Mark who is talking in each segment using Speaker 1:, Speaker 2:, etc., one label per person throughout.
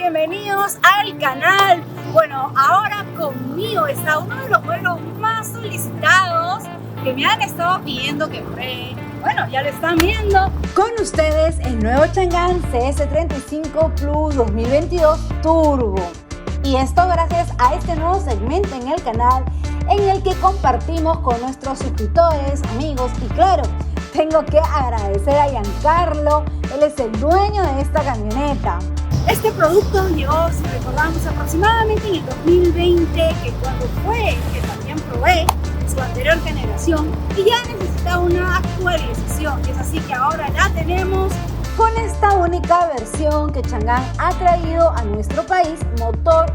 Speaker 1: bienvenidos al canal. Bueno, ahora conmigo está uno de los modelos más solicitados que me han estado pidiendo que pruebe. Bueno, ya lo están viendo. Con ustedes el nuevo Chang'an CS35 Plus 2022 Turbo. Y esto gracias a este nuevo segmento en el canal en el que compartimos con nuestros suscriptores, amigos y claro, tengo que agradecer a Giancarlo, él es el dueño de esta camioneta. Este producto llegó, si recordamos, aproximadamente en el 2020, que cuando fue que también probé su anterior generación y ya necesitaba una actualización. Y es así que ahora la tenemos con esta única versión que Chang'an ha traído a nuestro país, motor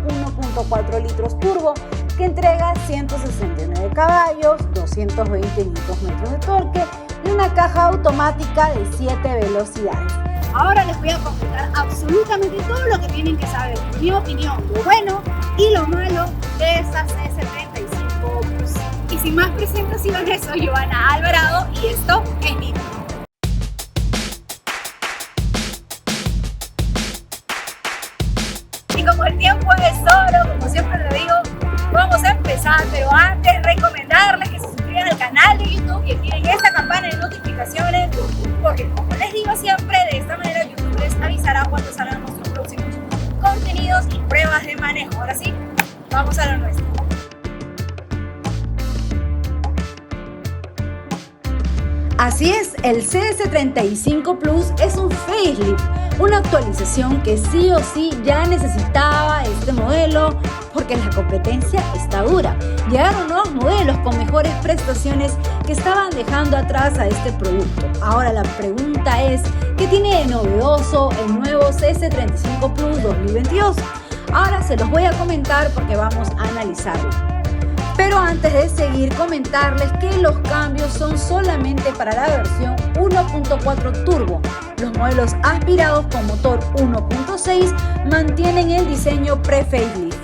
Speaker 1: 1.4 litros turbo que entrega 169 caballos, 220 Nm de torque y una caja automática de 7 velocidades. Ahora les voy a comentar absolutamente todo lo que tienen que saber, mi opinión, lo bueno y lo malo de esta CS35 Plus. Y sin más presentaciones, soy Giovanna Alvarado y esto es mi canal. Y como el tiempo es oro, como siempre le digo, vamos a empezar, pero antes recomendarles que se suscriban al canal de YouTube y activen esta campana de notificaciones, porque como les digo siempre, de esta manera YouTube les avisará cuando salgan nuestros próximos contenidos y pruebas de manejo. Ahora sí, vamos a lo nuestro. Así es, el CS35 Plus es un facelift, una actualización que sí o sí ya necesitaba este modelo porque la competencia está dura. Llegaron nuevos modelos con mejores prestaciones que estaban dejando atrás a este producto. Ahora la pregunta es, ¿qué tiene de novedoso el nuevo CS35 Plus 2022? Ahora se los voy a comentar porque vamos a analizarlo. Pero antes de seguir, comentarles que los cambios son solamente para la versión 1.4 Turbo. Los modelos aspirados con motor 1.6 mantienen el diseño pre-facelift.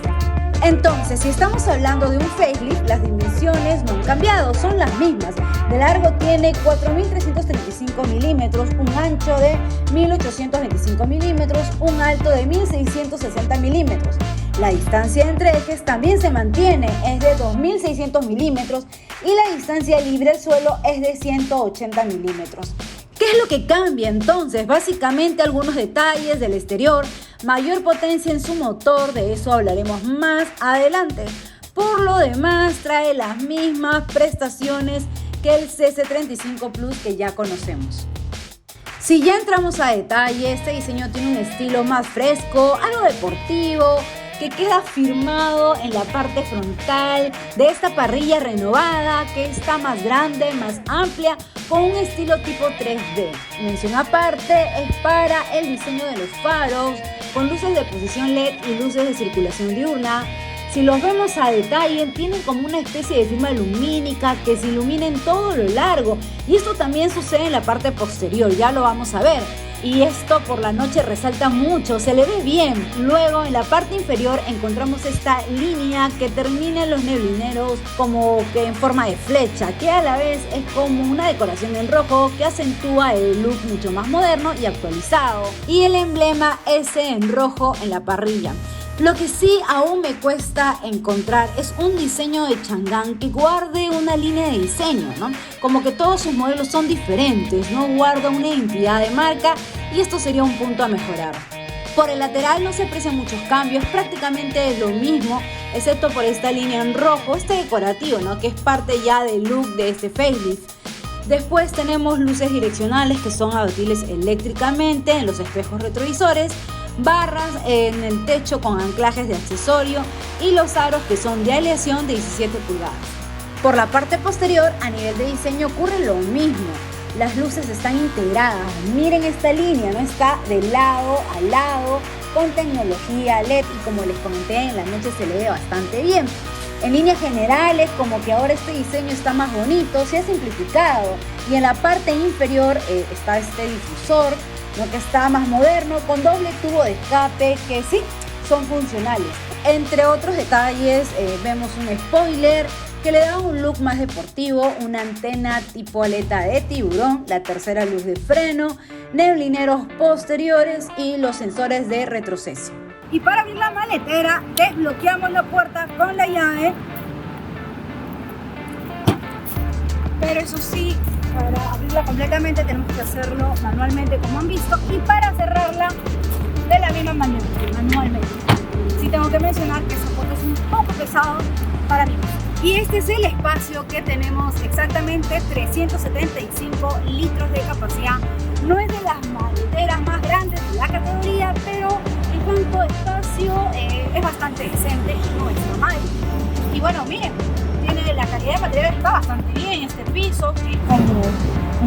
Speaker 1: Entonces, si estamos hablando de un facelift, las dimensiones no han cambiado, son las mismas. De largo tiene 4.335 milímetros, un ancho de 1.825 milímetros, un alto de 1.660 milímetros. La distancia entre ejes también se mantiene, es de 2.600 milímetros y la distancia libre al suelo es de 180 milímetros. ¿Qué es lo que cambia entonces? Básicamente algunos detalles del exterior, mayor potencia en su motor, de eso hablaremos más adelante. Por lo demás trae las mismas prestaciones que el CS35 Plus que ya conocemos. Si ya entramos a detalle, este diseño tiene un estilo más fresco, algo deportivo, que queda firmado en la parte frontal de esta parrilla renovada que está más grande, más amplia, con un estilo tipo 3D. Mención aparte es para el diseño de los faros, con luces de posición LED y luces de circulación diurna. Si los vemos a detalle, tienen como una especie de firma lumínica que se ilumina en todo lo largo. Y esto también sucede en la parte posterior, ya lo vamos a ver. Y esto por la noche resalta mucho, se le ve bien. Luego en la parte inferior encontramos esta línea que termina en los neblineros como que en forma de flecha, que a la vez es como una decoración en rojo que acentúa el look mucho más moderno y actualizado. Y el emblema S en rojo en la parrilla. Lo que sí aún me cuesta encontrar es un diseño de Chang'an que guarde una línea de diseño, ¿no? Como que todos sus modelos son diferentes, no guarda una identidad de marca y esto sería un punto a mejorar. Por el lateral no se aprecian muchos cambios, prácticamente es lo mismo, excepto por esta línea en rojo, este decorativo, ¿no? Que es parte ya del look de este facelift. Después tenemos luces direccionales que son abatibles eléctricamente en los espejos retrovisores, barras en el techo con anclajes de accesorio y los aros que son de aleación de 17 pulgadas. Por la parte posterior, a nivel de diseño ocurre lo mismo. Las luces están integradas. Miren esta línea, ¿no? Está de lado a lado con tecnología LED y como les comenté, en la noche se le ve bastante bien. En líneas generales, como que ahora este diseño está más bonito, se ha simplificado y en la parte inferior está este difusor, ¿no? Que está más moderno, con doble tubo de escape que sí, son funcionales. Entre otros detalles vemos un spoiler que le da un look más deportivo, una antena tipo aleta de tiburón, la tercera luz de freno, neblineros posteriores y los sensores de retroceso. Y para abrir la maletera, desbloqueamos la puerta con la llave. Pero eso sí, para abrirla completamente tenemos que hacerlo manualmente, como han visto. Y para cerrarla, de la misma manera, manualmente. Sí tengo que mencionar que ese puerto es un poco pesado para mí. Y este es el espacio que tenemos, exactamente 375 litros de capacidad. No es de las maleteras más grandes de la categoría, pero en cuanto a espacio es bastante decente y no está mal. Y bueno, miren, la calidad de material está bastante bien. Este piso, que es como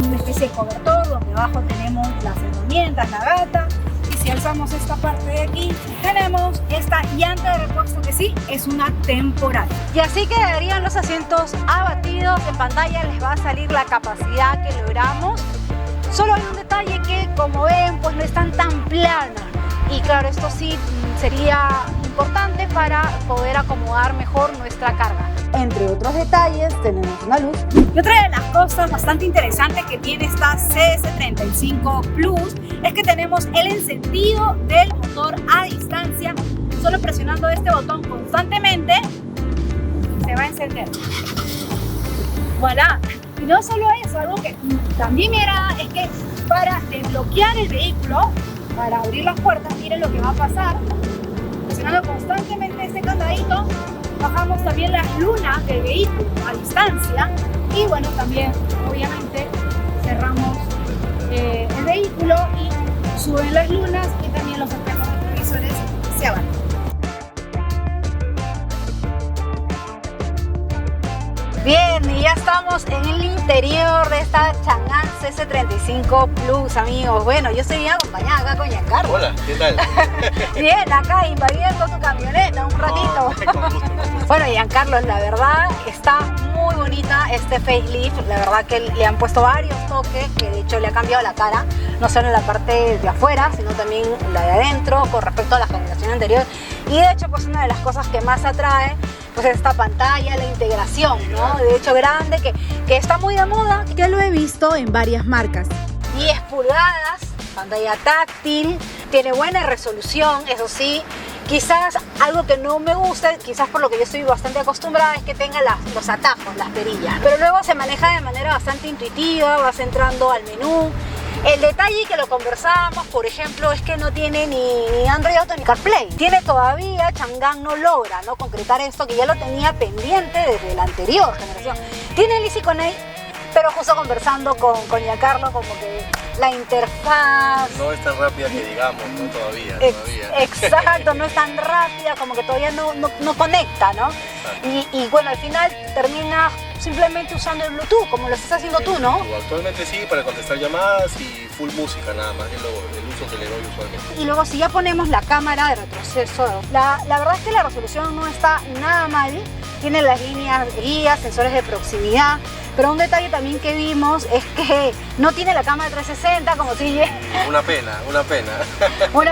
Speaker 1: una especie de cobertor, donde abajo tenemos las herramientas, la gata. Y si alzamos esta parte de aquí, tenemos esta llanta de repuesto que sí, es una temporal. Y así quedarían los asientos abatidos. En pantalla les va a salir la capacidad que logramos. Solo hay un detalle que, como ven, pues no están tan planas. Y claro, esto sí sería importante para poder acomodar mejor nuestra carga. Entre otros detalles, tenemos una luz. Y otra de las cosas bastante interesantes que tiene esta CS35 Plus es que tenemos el encendido del motor a distancia. Solo presionando este botón constantemente se va a encender. ¡Voilà! Y no solo eso, algo que también me agrada es que para desbloquear el vehículo, para abrir las puertas, miren lo que va a pasar. Presionando constantemente este candadito, bajamos también las lunas del vehículo a distancia y bueno, también obviamente cerramos el vehículo y suben las lunas y también los espejos retrovisores se abren. Bien, y ya estamos en el interior de esta Chang'an CS35 Plus, amigos. Bueno, yo estoy bien acompañada acá con Giancarlo.
Speaker 2: Hola, ¿qué tal?
Speaker 1: Bien, acá invadiendo tu camioneta un ratito.
Speaker 2: Con gusto.
Speaker 1: Bueno, Giancarlo, la verdad está muy bonita este facelift. La verdad que le han puesto varios toques, que de hecho le ha cambiado la cara, no solo en la parte de afuera, sino también la de adentro con respecto a la generación anterior. Y de hecho, pues una de las cosas que más atrae pues esta pantalla, la integración, ¿no? De hecho grande, que está muy de moda.
Speaker 3: Ya lo he visto en varias marcas.
Speaker 1: 10 pulgadas, pantalla táctil, tiene buena resolución, eso sí. Quizás algo que no me gusta, quizás por lo que yo estoy bastante acostumbrada, es que tenga los atajos, las perillas. Pero luego se maneja de manera bastante intuitiva, vas entrando al menú. El detalle que lo conversábamos, por ejemplo, es que no tiene ni Android Auto ni CarPlay. Tiene todavía, Chang'an no logra, ¿no?, concretar esto que ya lo tenía pendiente desde la anterior generación. Tiene el Easy Connect, pero justo conversando con Giancarlo, como que la interfaz
Speaker 2: no es tan rápida que digamos, ¿no? Todavía.
Speaker 1: Exacto, no es tan rápida, como que todavía no conecta, ¿no? Y bueno, al final termina simplemente usando el Bluetooth, como lo estás haciendo tú, ¿no?
Speaker 2: Actualmente sí, para contestar llamadas y full música nada más, es el uso que le doy usualmente.
Speaker 1: Y luego si ya ponemos la cámara de retroceso, la verdad es que la resolución no está nada mal, tiene las líneas de guía, sensores de proximidad, pero un detalle también que vimos es que no tiene la cámara 360 como si...
Speaker 2: Una pena.
Speaker 1: Una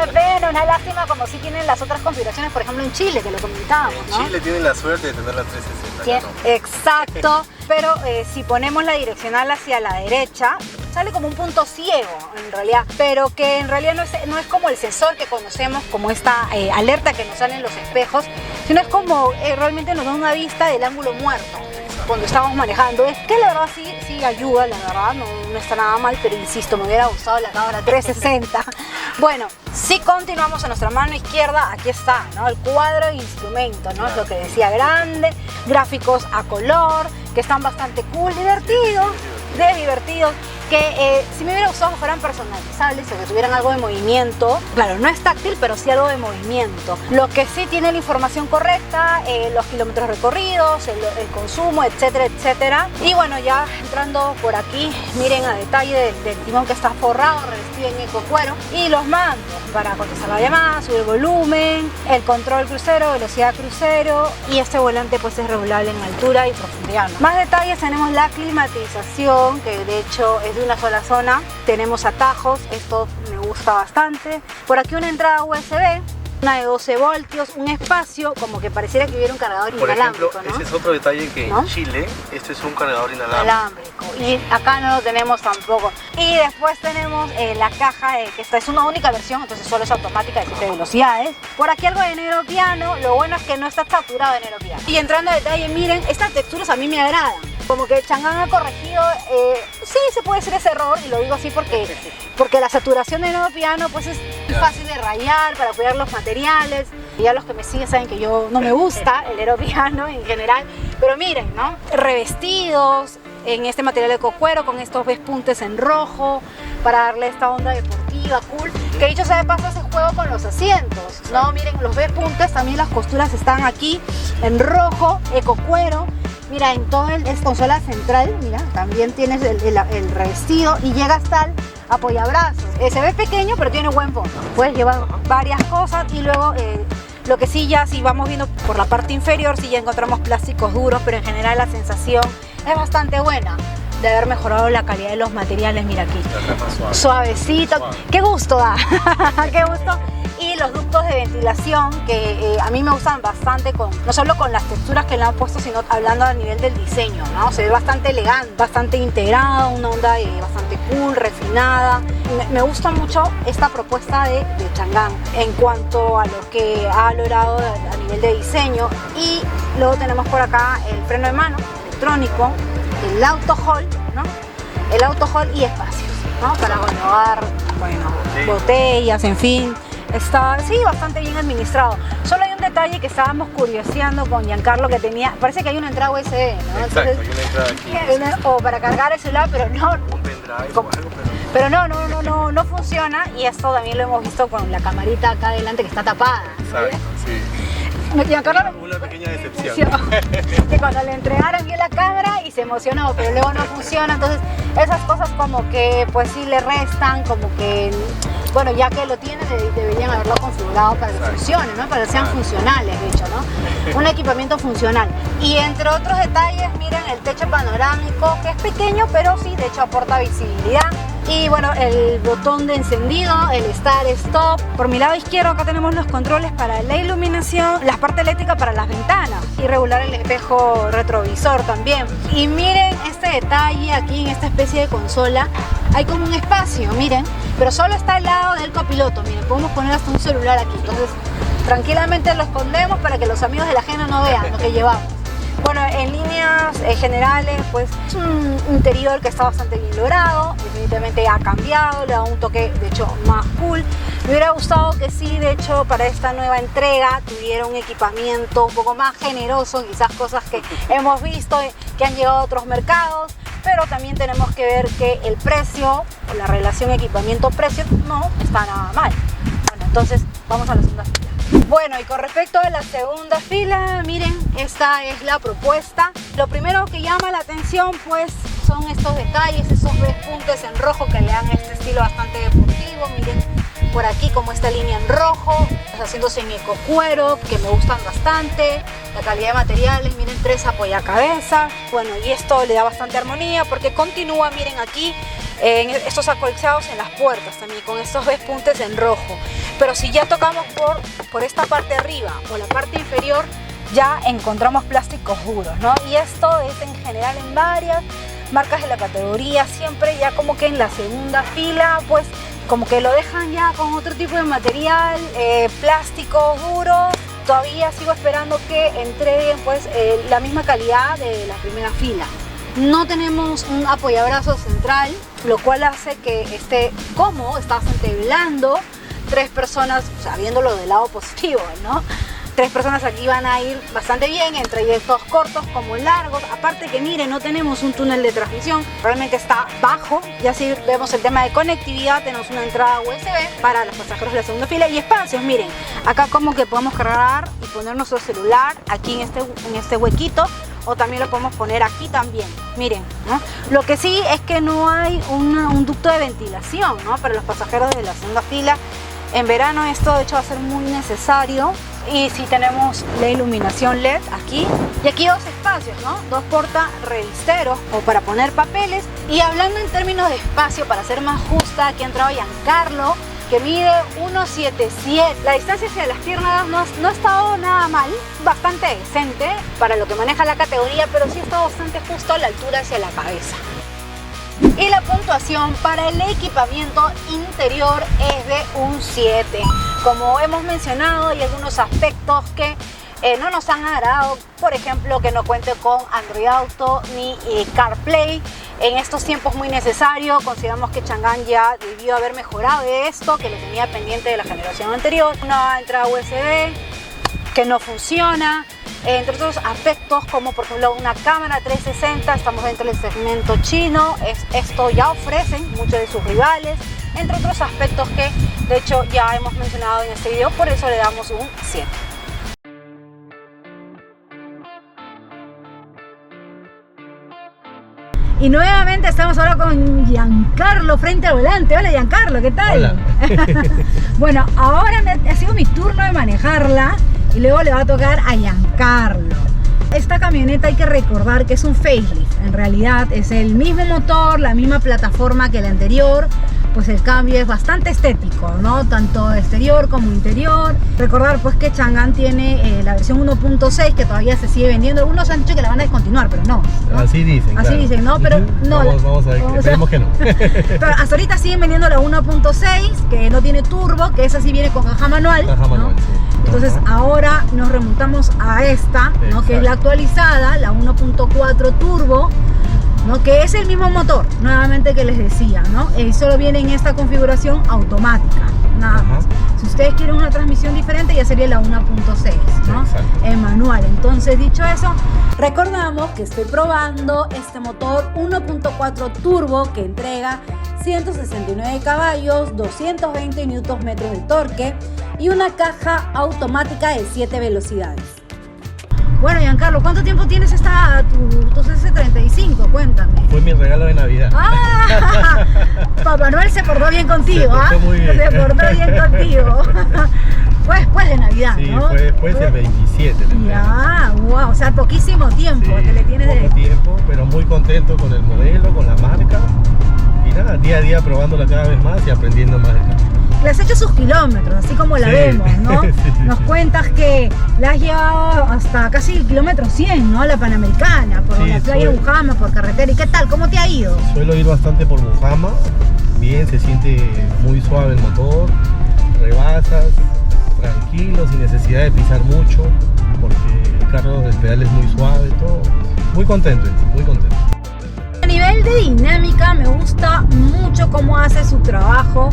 Speaker 1: pena, una lástima, como si tienen las otras configuraciones, por ejemplo en Chile, que lo comentábamos, ¿no?
Speaker 2: En Chile tienen la suerte de tener la 360.
Speaker 1: Sí, no. Exacto, pero si ponemos la direccional hacia la derecha, sale como un punto ciego en realidad, pero que en realidad no es como el sensor que conocemos, como esta alerta que nos sale en los espejos, sino es como realmente nos da una vista del ángulo muerto cuando estamos manejando. Es que la verdad sí ayuda, la verdad, no está nada mal, pero insisto, me hubiera gustado la cámara 360. Bueno, si continuamos a nuestra mano izquierda, aquí está, ¿no?, el cuadro de instrumentos, ¿no? Es lo que decía, grande, gráficos a color, que están bastante cool, divertidos, que si me hubiera gustado que fueran personalizables o que tuvieran algo de movimiento. Claro, no es táctil, pero sí algo de movimiento. Lo que sí tiene la información correcta, los kilómetros recorridos, el consumo, etcétera, etcétera. Y bueno, ya entrando por aquí, miren a detalle del timón que está forrado, revestido en ecocuero. Y los mandos para contestar la llamada, subir el volumen, el control crucero, velocidad crucero. Y este volante pues es regulable en altura y profundidad, ¿no? Más detalles, tenemos la climatización, que de hecho es de una sola zona. Tenemos atajos, esto me gusta bastante. Por aquí una entrada USB una de 12 voltios, un espacio como que pareciera que hubiera un cargador
Speaker 2: Por
Speaker 1: inalámbrico,
Speaker 2: ejemplo,
Speaker 1: ¿no?
Speaker 2: ese es otro detalle que
Speaker 1: ¿No?
Speaker 2: en Chile, este es un cargador inalámbrico.
Speaker 1: Inalámbrico. Y acá no lo tenemos tampoco. Y después tenemos la caja, que esta es una única versión, entonces solo es automática de 7 velocidades. Por aquí algo de negro piano, lo bueno es que no está saturado de negro piano. Y entrando a detalle, miren, estas texturas a mí me agradan. Como que Chang'an ha corregido, sí se puede decir ese error, y lo digo así porque la saturación de negro piano pues es fácil de rayar para cuidar los materiales. Y ya los que me siguen saben que yo no me gusta el negro piano en general, pero miren, ¿no? Revestidos en este material de cocuero con estos pespuntes en rojo para darle esta onda deportiva, cool. Que dicho sea de paso, ese juego con los asientos, ¿no? Miren, los pespuntes, también las costuras están aquí en rojo, ecocuero. Mira, en todo es consola central, mira, también tienes el revestido y llega hasta el apoyabrazos. Se ve pequeño, pero tiene buen fondo. Puedes llevar varias cosas y luego lo que sí, ya si vamos viendo por la parte inferior, sí ya encontramos plásticos duros, pero en general la sensación es bastante buena de haber mejorado la calidad de los materiales. Mira aquí, suavecito, qué gusto da, qué gusto. Y los ductos de ventilación que a mí me gustan bastante, no solo con las texturas que le han puesto, sino hablando a nivel del diseño, ¿no? Se ve bastante elegante, bastante integrado, una onda bastante cool, refinada. Me gusta mucho esta propuesta de Chang'an en cuanto a lo que ha logrado a nivel de diseño. Y luego tenemos por acá el freno de mano electrónico, el auto hold, ¿no? El auto hold y espacios, ¿no? Para guardar, botellas, en fin. Está, sí, bastante bien administrado. Solo hay un detalle que estábamos curioseando con Giancarlo, que tenía, parece que hay una entrada USB, ¿no?
Speaker 2: Exacto,
Speaker 1: Entonces,
Speaker 2: hay una entrada aquí.
Speaker 1: o para cargar el celular, pero no.
Speaker 2: Un pendrive o algo,
Speaker 1: Pero no funciona, y esto también lo hemos visto con la camarita acá adelante que está tapada.
Speaker 2: Exacto, sí.
Speaker 1: Giancarlo,
Speaker 2: Una pequeña decepción.
Speaker 1: que cuando le entregaron bien la cámara y se emocionó, pero luego no funciona. Entonces esas cosas como que pues sí le restan, como que bueno, ya que lo tienen deberían haberlo configurado para que funcione, ¿no? Para que sean funcionales, de hecho, ¿no? Un equipamiento funcional. Y entre otros detalles, miren el techo panorámico, que es pequeño, pero sí, de hecho aporta visibilidad. Y bueno, el botón de encendido, el start stop. Por mi lado izquierdo acá tenemos los controles para la iluminación, la parte eléctrica para las ventanas y regular el espejo retrovisor también. Y miren este detalle aquí en esta especie de consola. Hay como un espacio, miren, pero solo está al lado del copiloto. Miren, podemos poner hasta un celular aquí. Entonces, tranquilamente lo escondemos para que los amigos de la ajena no vean lo que llevamos. Bueno, en líneas generales, pues es un interior que está bastante bien logrado, definitivamente ha cambiado, le da un toque de hecho más cool. Me hubiera gustado que sí, de hecho, para esta nueva entrega tuviera un equipamiento un poco más generoso, quizás cosas que hemos visto que han llegado a otros mercados, pero también tenemos que ver que el precio, o la relación equipamiento-precio, no está nada mal. Bueno, entonces vamos a la segunda fila. Bueno, y con respecto a la segunda fila, miren, esta es la propuesta. Lo primero que llama la atención pues son estos detalles, esos pespuntes en rojo que le dan este estilo bastante deportivo. Miren por aquí como esta línea en rojo, los asientos en ecocuero que me gustan bastante, la calidad de materiales, miren, 3 apoyacabezas. Bueno, y esto le da bastante armonía porque continúa, miren aquí, estos acolchados en las puertas también con estos pespuntes en rojo. Pero si ya tocamos por esta parte de arriba o la parte inferior, ya encontramos plásticos duros, ¿no? Y esto es en general en varias marcas de la categoría, siempre ya como que en la segunda fila pues como que lo dejan ya con otro tipo de material, plásticos duros. Todavía sigo esperando que entreguen pues la misma calidad de la primera fila. No tenemos un apoyabrazos central, lo cual hace que esté cómodo, está bastante blando. 3 personas, o sea, viéndolo del lado positivo, ¿no? 3 personas aquí van a ir bastante bien en trayectos cortos como largos. Aparte que miren, no tenemos un túnel de transmisión, realmente está bajo. Ya si vemos el tema de conectividad, tenemos una entrada USB para los pasajeros de la segunda fila y espacios. Miren, acá como que podemos cargar y poner nuestro celular aquí en este huequito, o también lo podemos poner aquí también, miren, ¿no? Lo que sí es que no hay un ducto de ventilación, ¿no? Para los pasajeros de la segunda fila. En verano esto de hecho va a ser muy necesario. Y sí tenemos la iluminación LED aquí. Y aquí 2 espacios, ¿no? 2 porta-revisteros o para poner papeles. Y hablando en términos de espacio, para ser más justa, aquí ha entrado Giancarlo que mide 1.77. La distancia hacia las piernas no ha estado nada mal, bastante decente para lo que maneja la categoría, pero sí está bastante justo a la altura hacia la cabeza. Y la puntuación para el equipamiento interior es de un 7. Como hemos mencionado, hay algunos aspectos que no nos han agradado, por ejemplo, que no cuente con Android Auto ni CarPlay. En estos tiempos muy necesario, consideramos que Chang'an ya debió haber mejorado esto, que lo tenía pendiente de la generación anterior. Una entrada USB que no funciona, entre otros aspectos como por ejemplo una cámara 360, estamos dentro del segmento chino, esto ya ofrecen muchos de sus rivales, entre otros aspectos que de hecho ya hemos mencionado en este video, por eso le damos un 7.
Speaker 3: Y nuevamente estamos ahora con Giancarlo frente al volante. Hola Giancarlo, ¿qué tal?
Speaker 4: Hola.
Speaker 3: Bueno, ahora ha sido mi turno de manejarla y luego le va a tocar a Giancarlo. Esta camioneta hay que recordar que es un facelift. En realidad es el mismo motor, la misma plataforma que la anterior. Pues el cambio es bastante estético, ¿no? Tanto exterior como interior. Recordar pues que Chang'an tiene la versión 1.6 que todavía se sigue vendiendo. Algunos han dicho que la van a descontinuar, pero no.
Speaker 4: Así dicen.
Speaker 3: Así
Speaker 4: claro.
Speaker 3: dicen, ¿no? Pero no.
Speaker 4: Vamos a ver, esperemos que no.
Speaker 3: Pero hasta ahorita siguen vendiendo la 1.6 que no tiene turbo, que esa sí viene con caja manual.
Speaker 4: Caja manual,
Speaker 3: ¿no?
Speaker 4: sí.
Speaker 3: Entonces ahora nos remontamos a esta, ¿no? Que es la actualizada, la 1.4 turbo, ¿no? Que es el mismo motor, nuevamente que les decía, ¿no? Solo viene en esta configuración automática, nada más. Si ustedes quieren una transmisión diferente, ya sería la 1.6, ¿no? En manual. Entonces, dicho eso,
Speaker 1: recordamos que estoy probando este motor 1.4 turbo que entrega 169 caballos, 220 Nm de torque y una caja automática de 7 velocidades.
Speaker 3: bueno, Giancarlo, ¿cuánto tiempo tienes tu CC35? Cuéntame.
Speaker 4: Fue mi regalo de Navidad.
Speaker 3: ¡Ah! Papá Noel se portó bien contigo,
Speaker 4: Se portó muy bien.
Speaker 3: Se portó bien contigo. Fue después de Navidad,
Speaker 4: Sí,
Speaker 3: ¿no?
Speaker 4: fue después del 27.
Speaker 3: Ya, wow, o sea, poquísimo tiempo
Speaker 4: Sí,
Speaker 3: que le tienes
Speaker 4: poco
Speaker 3: de...
Speaker 4: tiempo, pero muy contento con el modelo, con la marca. Y nada, día a día probándola cada vez más y aprendiendo más del carro.
Speaker 3: Le has hecho sus kilómetros, así como la
Speaker 4: Sí.
Speaker 3: vemos, ¿no?
Speaker 4: Sí,
Speaker 3: Nos cuentas que la has llevado hasta casi el kilómetro 100, ¿no? La Panamericana, por
Speaker 4: Sí,
Speaker 3: la playa de
Speaker 4: soy-
Speaker 3: Bujama, por carretera. ¿Y qué tal? ¿Cómo te ha ido?
Speaker 4: Suelo ir bastante por Bujama. Bien, se siente muy suave el motor. Rebasas, tranquilo, sin necesidad de pisar mucho, porque el carro del pedal es muy suave, todo. Muy contento, muy contento.
Speaker 3: A nivel de dinámica me gusta mucho cómo hace su trabajo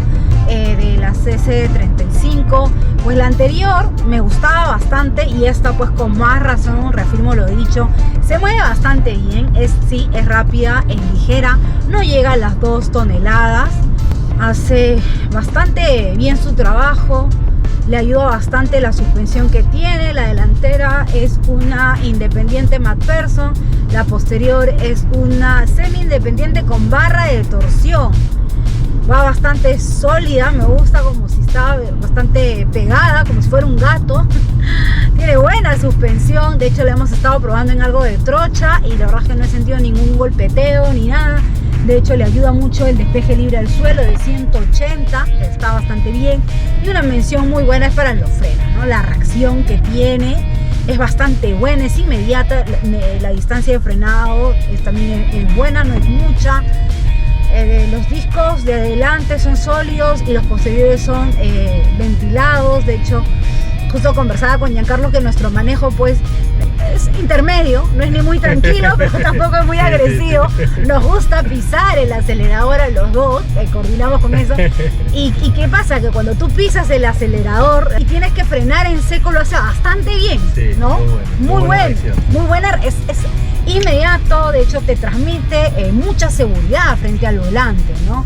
Speaker 3: de la CC35. Pues la anterior me gustaba bastante y esta pues con más razón, reafirmo lo dicho, se mueve bastante bien, sí, es rápida, es ligera, no llega a las 2 toneladas, hace bastante bien su trabajo. Le ayuda bastante la suspensión que tiene. La delantera es una independiente McPherson, la posterior es una semi independiente con barra de torsión. Va bastante sólida, me gusta como si estaba bastante pegada, como si fuera un gato. Tiene buena suspensión, de hecho la hemos estado probando en algo de trocha y la verdad es que no he sentido ningún golpeteo ni nada. De hecho le ayuda mucho el despeje libre al suelo de 180, que está bastante bien. Y una mención muy buena es para los frenos, ¿no? La reacción que tiene es bastante buena, es inmediata. La distancia de frenado también es buena, no es mucha. Los discos de adelante son sólidos y los posteriores son ventilados. De hecho, justo conversaba con Giancarlo que nuestro manejo pues es intermedio, no es ni muy tranquilo pero tampoco es muy agresivo. Nos gusta pisar el acelerador a los dos, coordinamos con eso. ¿Y qué pasa? Que cuando tú pisas el acelerador y tienes que frenar en seco, lo hace bastante bien,
Speaker 4: Sí,
Speaker 3: ¿no?
Speaker 4: muy buena reacción.
Speaker 3: Muy buena, es inmediato, de hecho te transmite mucha seguridad frente al volante, ¿no?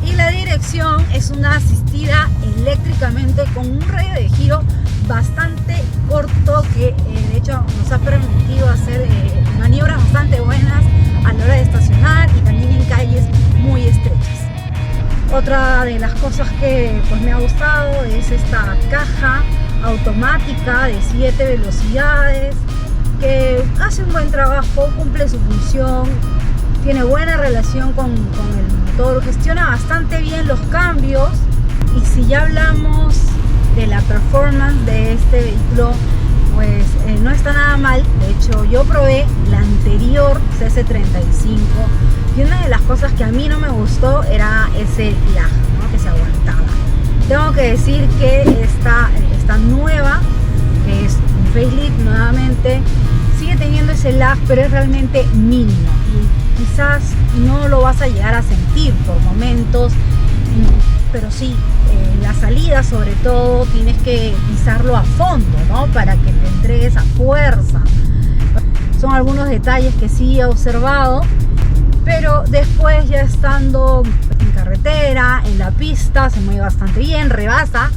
Speaker 3: Y la dirección es una asistida eléctricamente con un radio de giro bastante corto que de hecho nos ha permitido hacer maniobras bastante buenas a la hora de estacionar y también en calles muy estrechas. Otra de las cosas que pues me ha gustado es esta caja automática de 7 velocidades que hace un buen trabajo, cumple su función, tiene buena relación con el motor, gestiona bastante bien los cambios y si ya hablamos de la performance de este vehículo, pues no está nada mal. De hecho, yo probé la anterior CS35 y una de las cosas que a mí no me gustó era ese lag, ¿no? Que se aguantaba. Tengo que decir que esta nueva, que es un facelift nuevamente, sigue teniendo ese lag, pero es realmente mínimo y quizás no lo vas a llegar a sentir por momentos, pero sí, la salida sobre todo tienes que pisarlo a fondo, ¿no? Para que te entregue esa fuerza. Son algunos detalles que sí he observado, pero después ya estando en carretera, en la pista, se mueve bastante bien, rebasa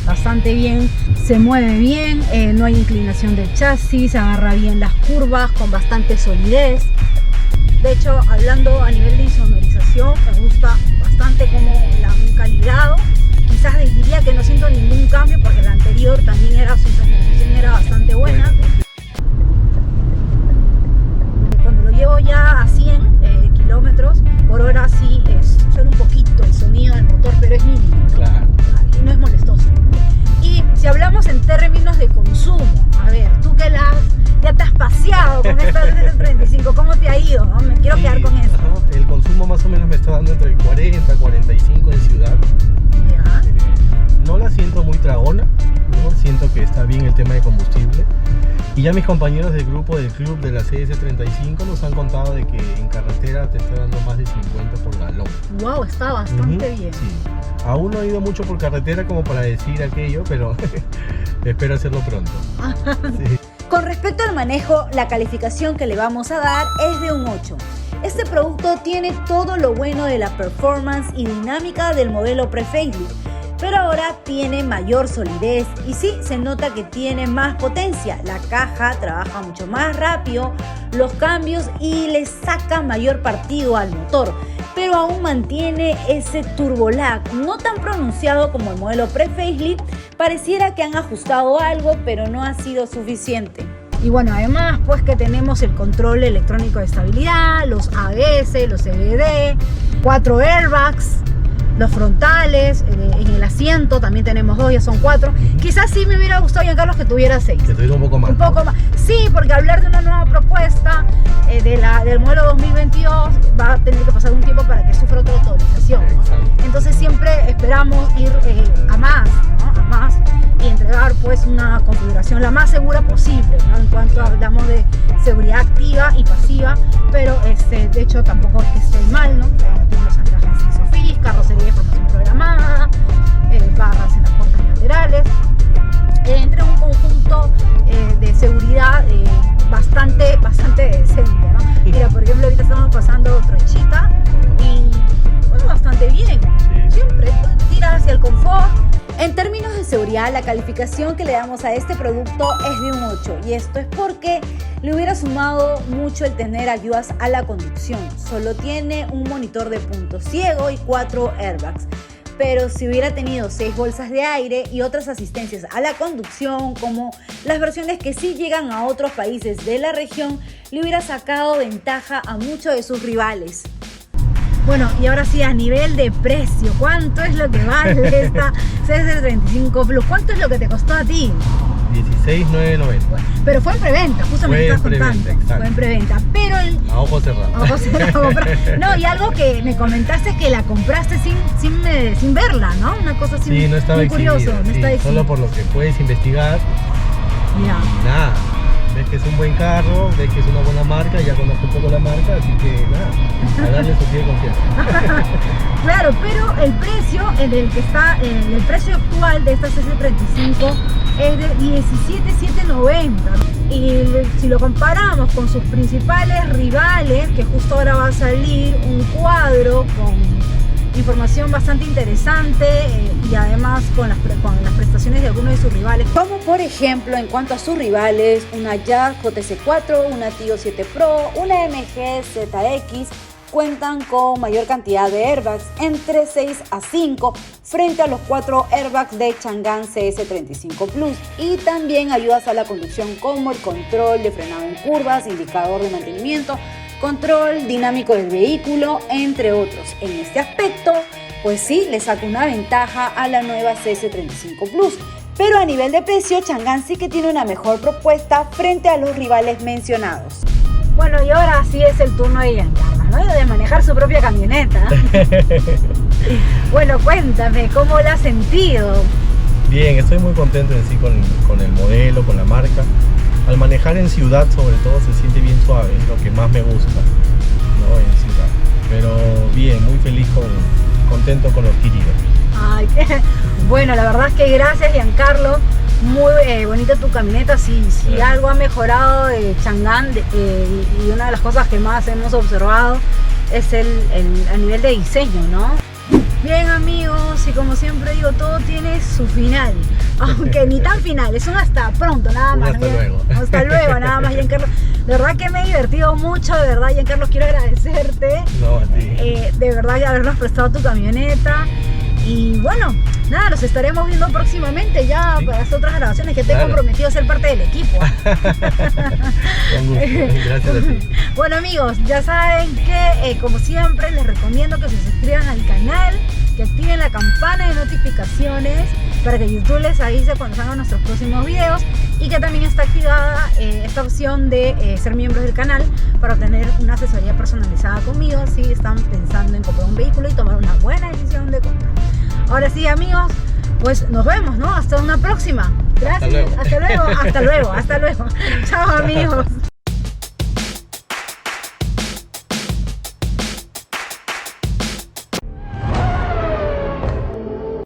Speaker 3: bastante bien, se mueve bien, no hay inclinación del chasis, se agarra bien las curvas con bastante solidez. De hecho, hablando a nivel de insonorización, me gusta bastante cómo la han calibrado. Quizás diría que no siento ningún cambio porque la anterior también su insonorización era bastante buena. Cuando lo llevo ya a 100 kilómetros por hora, sí suena un poquito el sonido del motor, pero es mínimo, ¿no?
Speaker 4: Claro.
Speaker 3: Y no es molestoso. Y si hablamos en términos de consumo, a ver, tú que ya te has paseado con esta CS35, ¿cómo te ha ido? ¿No? Me quiero quedar con eso.
Speaker 4: El consumo más o menos me está dando entre 40 y 45 en ciudad.
Speaker 3: Ya.
Speaker 4: No la siento muy tragona, ¿no? Siento que está bien el tema de combustible. Y ya mis compañeros del grupo del club de la CS35 nos han contado de que en carretera te está dando más de 50 por galón.
Speaker 3: Wow, está bastante bien.
Speaker 4: Sí. Aún no he ido mucho por carretera como para decir aquello, pero espero hacerlo pronto. Sí.
Speaker 1: Con respecto al manejo, la calificación que le vamos a dar es de un 8. Este producto tiene todo lo bueno de la performance y dinámica del modelo pre-facelift, pero ahora tiene mayor solidez y sí se nota que tiene más potencia. La caja trabaja mucho más rápido, los cambios y le saca mayor partido al motor, pero aún mantiene ese turbo lag, no tan pronunciado como el modelo pre-facelift. Pareciera que han ajustado algo, pero no ha sido suficiente.
Speaker 3: Y bueno, además pues que tenemos el control electrónico de estabilidad, los ABS, los EBD, 4 airbags, los frontales, en el asiento también tenemos 2, ya son 4. Quizás sí me hubiera gustado, Giancarlos, que tuviera 6.
Speaker 4: Que tuviera un poco más.
Speaker 3: Un poco más. Sí, porque hablar de una nueva propuesta del modelo 2022 va a tener que pasar un tiempo para que sufra otra actualización, ¿no? Entonces siempre esperamos ir a más, ¿no? A más, y entregar pues una configuración la más segura posible, ¿no? En cuanto hablamos de seguridad activa y pasiva, pero de hecho tampoco es que esté mal, ¿no? Tenemos anclajes ISOFIX, carrocería de formación programada, barras en las puertas laterales, entre un conjunto de seguridad bastante decente, ¿no? Mira, por ejemplo, ahorita estamos pasando Trochita y bueno, bastante bien. Siempre tira hacia el confort.
Speaker 1: En términos de seguridad, la calificación que le damos a este producto es de un 8, y esto es porque le hubiera sumado mucho el tener ayudas a la conducción. Solo tiene un monitor de punto ciego y 4 airbags, pero si hubiera tenido 6 bolsas de aire y otras asistencias a la conducción, como las versiones que sí llegan a otros países de la región, le hubiera sacado ventaja a muchos de sus rivales.
Speaker 3: Bueno, y ahora sí, a nivel de precio, ¿cuánto es lo que vale esta CS35 Plus? ¿Cuánto es lo que te costó a ti?
Speaker 4: 16,990.
Speaker 3: Pero fue en preventa, justo me estás contando. Fue en preventa, pero
Speaker 4: a ojos cerrados.
Speaker 3: A ojos cerrados. No, y algo que me comentaste es que la compraste sin verla, ¿no? Una cosa así.
Speaker 4: Sí, no estaba
Speaker 3: muy curioso.
Speaker 4: No estaba exhibida. Solo por lo que puedes investigar.
Speaker 3: Ya.
Speaker 4: Nada. Ves que es un buen carro, ves que es una buena marca, ya conozco un poco la marca, así que nada, a darle su pie de confianza.
Speaker 3: Claro, pero el precio en el que está, el precio actual de esta CS35 es de 17,790. Y si lo comparamos con sus principales rivales, que justo ahora va a salir un cuadro con información bastante interesante y además con las prestaciones de algunos de sus rivales.
Speaker 1: Como por ejemplo, en cuanto a sus rivales, una Jazz JC4, una Tigo 7 Pro, una MG ZX, cuentan con mayor cantidad de airbags, entre 6 a 5, frente a los 4 airbags de Chang'an CS35 Plus, y también ayudas a la conducción como el control de frenado en curvas, indicador de mantenimiento, control dinámico del vehículo, entre otros. En este aspecto, pues sí, le saca una ventaja a la nueva CS35 Plus. Pero a nivel de precio, Chang'an sí que tiene una mejor propuesta frente a los rivales mencionados.
Speaker 3: Bueno, y ahora sí es el turno de Giancarlo, ¿no? De manejar su propia camioneta. Bueno, cuéntame, ¿cómo la has sentido?
Speaker 4: Bien, estoy muy contento en sí con el modelo, con la marca. Al manejar en ciudad, sobre todo, se siente bien suave, es lo que más me gusta, ¿no? En ciudad. Pero bien, muy feliz, contento con lo adquirido.
Speaker 3: Ay, bueno, la verdad es que gracias, Giancarlo. Muy bonita tu camioneta. Sí, algo ha mejorado de Chang'an y una de las cosas que más hemos observado es a nivel de diseño, ¿no? Bien, amigos, y como siempre digo, todo tiene su final, aunque ni tan final, es un hasta pronto, nada más.
Speaker 4: Hasta luego.
Speaker 3: Hasta luego, nada más, Giancarlo. De verdad que me he divertido mucho, de verdad, Giancarlo, quiero agradecerte.
Speaker 4: No, a ti.
Speaker 3: De verdad, de habernos prestado tu camioneta. Y bueno, nada, nos estaremos viendo próximamente ya para las otras grabaciones, que te he comprometido a ser parte del equipo.
Speaker 4: Con gusto, gracias a ti.
Speaker 3: Bueno, amigos, ya saben que como siempre les recomiendo que se suscriban al canal, que activen la campana de notificaciones para que YouTube les avise cuando salgan nuestros próximos videos, y que también está activada esta opción de ser miembros del canal para obtener una asesoría personalizada conmigo si están pensando en comprar un vehículo y tomar una buena decisión de compra. Ahora sí, amigos, pues nos vemos, ¿no? Hasta una próxima. Gracias. Hasta luego. Chao, amigos.